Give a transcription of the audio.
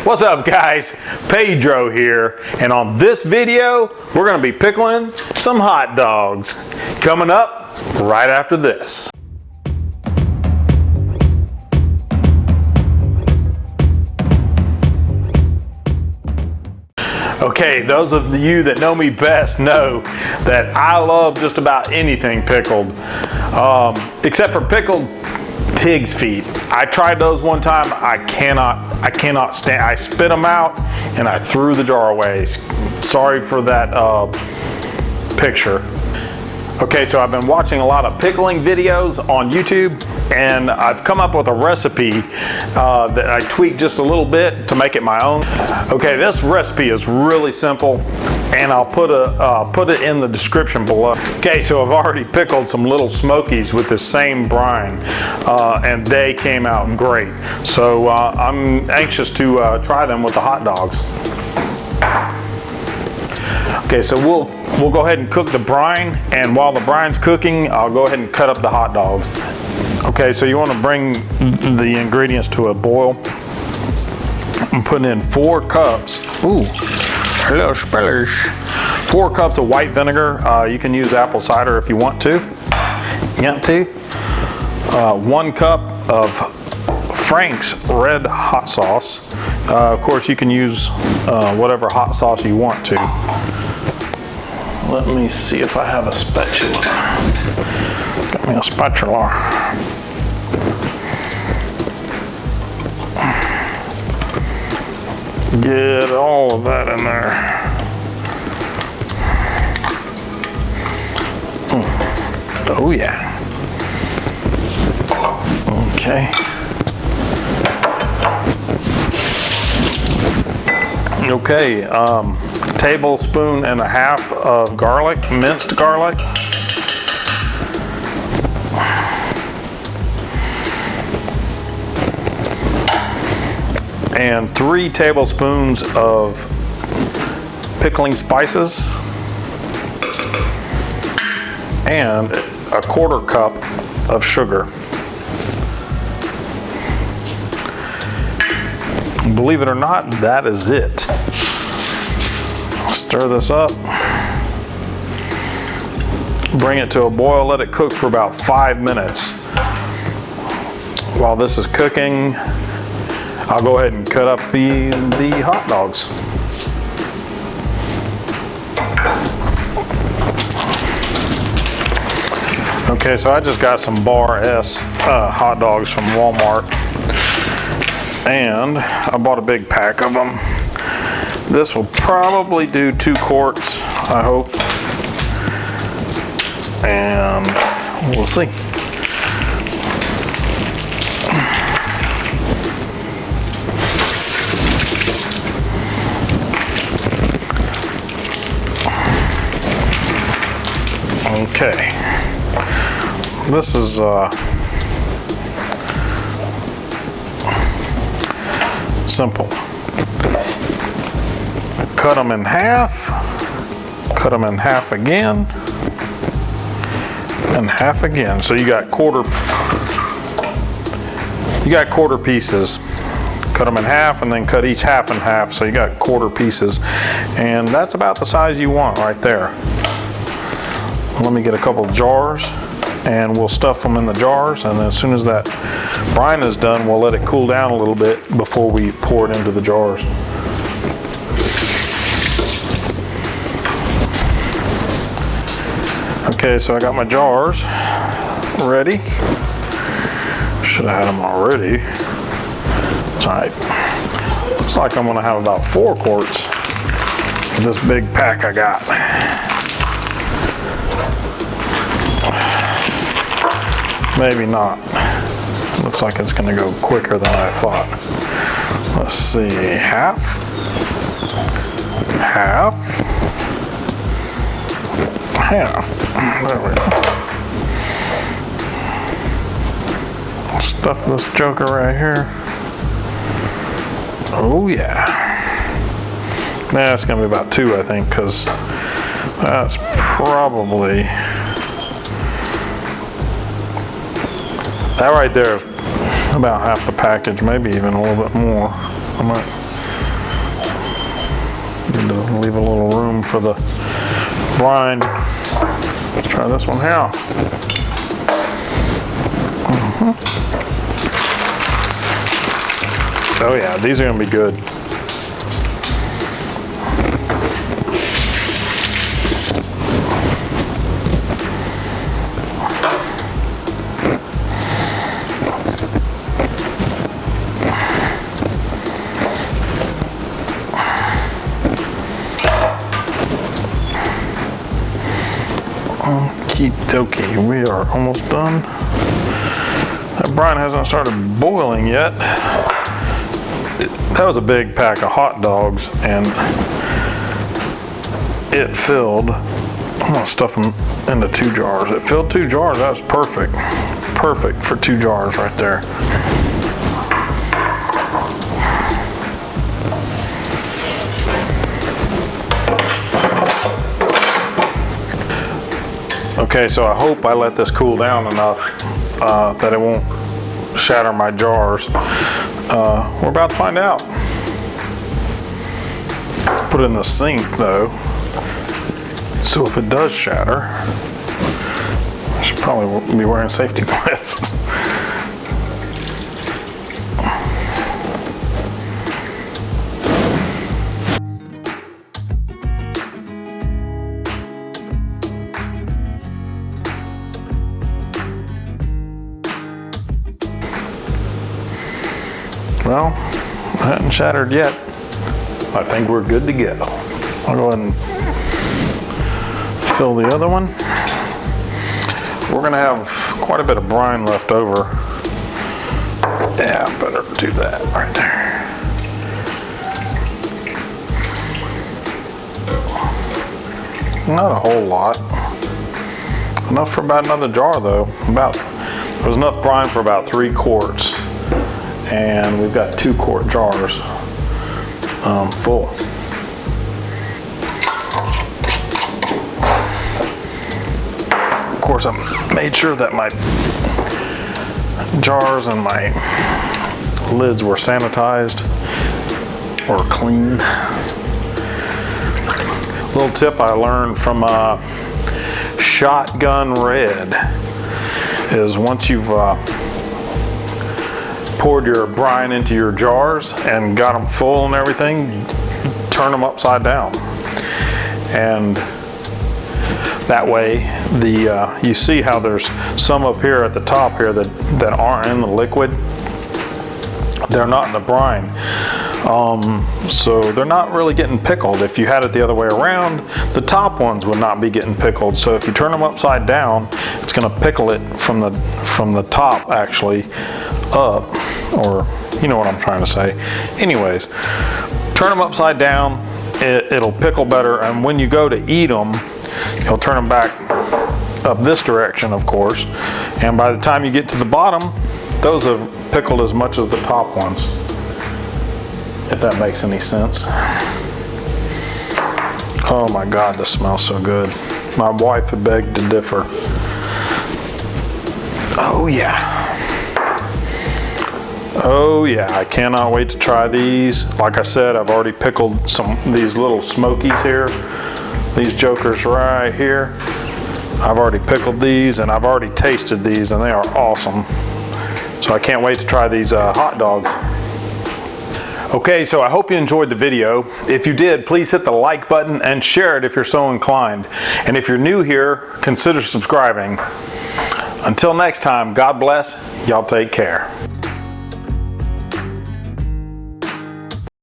What's up guys, Pedro here, and on this video we're going to be pickling some hot dogs. Coming up right after this. Okay, those of you that know me best know that I love just about anything pickled, except for pickled pig's feet. I tried those one time. I cannot stand. I spit them out and I threw the jar away. Sorry for that picture. Okay, so I've been watching a lot of pickling videos on YouTube, and I've come up with a recipe that I tweaked just a little bit to make it my own. Okay, this recipe is really simple, and I'll put it in the description below. Okay, so I've already pickled some little smokies with this same brine, and they came out great. So I'm anxious to try them with the hot dogs. Okay, so we'll go ahead and cook the brine, and while the brine's cooking, I'll go ahead and cut up the hot dogs. Okay, so you want to bring the ingredients to a boil. I'm putting in 4 cups. Ooh, hello spellers. 4 cups of white vinegar. You can use apple cider if you want to. 1 cup of Frank's red hot sauce. Of course, you can use whatever hot sauce you want to. Let me see if I have a spatula. Got me a spatula. Get all of that in there. Oh yeah. Okay. Okay, tablespoon and a half of garlic, minced garlic. And 3 tablespoons of pickling spices. And a 1/4 cup of sugar. Believe it or not, that is it. Stir this up. Bring it to a boil, let it cook for about 5 minutes. While this is cooking, I'll go ahead and cut up the hot dogs. Okay, so I just got some Bar S hot dogs from Walmart, and I bought a big pack of them. This will probably do 2 quarts, I hope, and we'll see. Okay, this is simple. Cut them in half, cut them in half again, and half again. So you got quarter pieces. Cut them in half and then cut each half in half, so you got 1/4 pieces. And that's about the size you want right there. Let me get a couple of jars, and we'll stuff them in the jars, and as soon as that brine is done, we'll let it cool down a little bit before we pour it into the jars. Okay, so I got my jars ready. Should have had them already. That's all right. Looks like I'm gonna have about 4 quarts of this big pack I got. Maybe not. Looks like it's gonna go quicker than I thought. Let's see, half. There we go. Stuff this joker right here. Oh yeah. Nah, it's gonna be about 2, I think, because that's probably, that right there, about half the package, maybe even a little bit more. I might Need to leave a little room for the brine. Let's try this one here. Oh yeah, these are gonna be good. Okie dokie, we are almost done. That brine hasn't started boiling yet. That was a big pack of hot dogs and it filled, I'm gonna stuff them into 2 jars. It filled 2 jars, that was perfect. Perfect for 2 jars right there. Okay, so I hope I let this cool down enough that it won't shatter my jars. We're about to find out. Put it in the sink though, so if it does shatter, I should probably be wearing safety glasses. Well, it hasn't shattered yet. I think we're good to go. I'll go ahead and fill the other one. We're gonna have quite a bit of brine left over. Yeah, better do that right there. Not a whole lot. Enough for about another jar though. There's enough brine for about 3 quarts. And we've got 2 quart jars full. Of course, I made sure that my jars and my lids were sanitized or clean. Little tip I learned from Shotgun Red is once you've poured your brine into your jars and got them full and everything, turn them upside down. And that way, you see how there's some up here at the top here that aren't in the liquid. They're not in the brine. So they're not really getting pickled. If you had it the other way around, the top ones would not be getting pickled. So if you turn them upside down, it's gonna pickle it from the top actually up, or you know what I'm trying to say. Anyways, turn them upside down, it'll pickle better, and when you go to eat them, you'll turn them back up this direction, of course, and by the time you get to the bottom, those have pickled as much as the top ones, if that makes any sense. Oh my God, this smells so good. My wife had begged to differ. Oh yeah. Oh yeah, I cannot wait to try these. Like I said, I've already pickled these little smokies here. These jokers right here. I've already pickled these and I've already tasted these and they are awesome. So I can't wait to try these hot dogs. Okay, so I hope you enjoyed the video. If you did, please hit the like button and share it if you're so inclined. And if you're new here, consider subscribing. Until next time, God bless. Y'all take care.